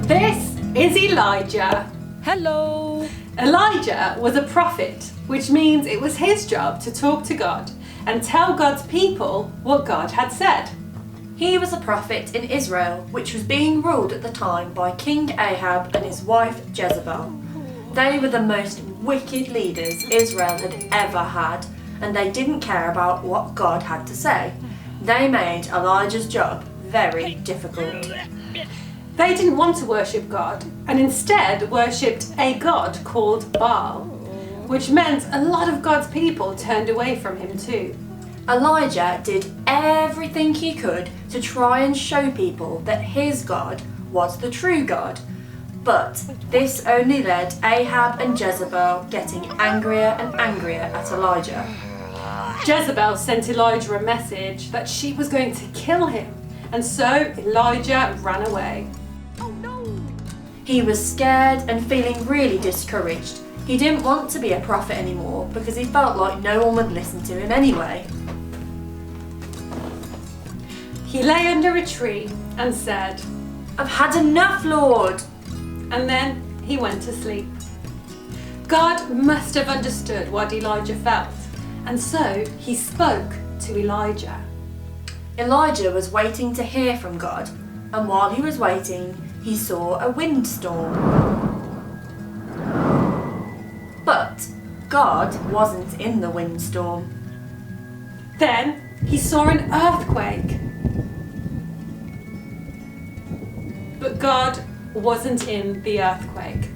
This is Elijah. Hello! Elijah was a prophet, which means it was his job to talk to God and tell God's people what God had said. He was a prophet in Israel, which was being ruled at the time by King Ahab and his wife Jezebel. They were the most wicked leaders Israel had ever had, and they didn't care about what God had to say. They made Elijah's job very difficult. They didn't want to worship God and instead worshipped a god called Baal, which meant a lot of God's people turned away from him too. Elijah did everything he could to try and show people that his God was the true God. But this only led Ahab and Jezebel getting angrier and angrier at Elijah. Jezebel sent Elijah a message that she was going to kill him, and so Elijah ran away. He was scared and feeling really discouraged. He didn't want to be a prophet anymore because he felt like no one would listen to him anyway. He lay under a tree and said, "I've had enough, Lord." And then he went to sleep. God must have understood what Elijah felt, and so he spoke to Elijah. Elijah was waiting to hear from God, and while he was waiting, he saw a windstorm. But God wasn't in the windstorm. Then he saw an earthquake. But God wasn't in the earthquake.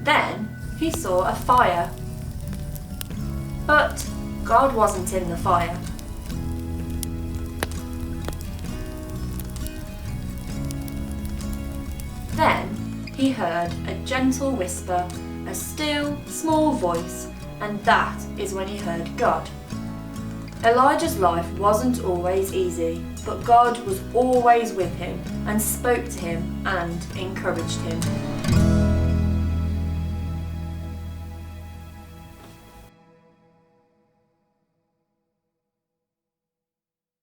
Then he saw a fire. But God wasn't in the fire. Then he heard a gentle whisper, a still, small voice, and that is when he heard God. Elijah's life wasn't always easy, but God was always with him and spoke to him and encouraged him.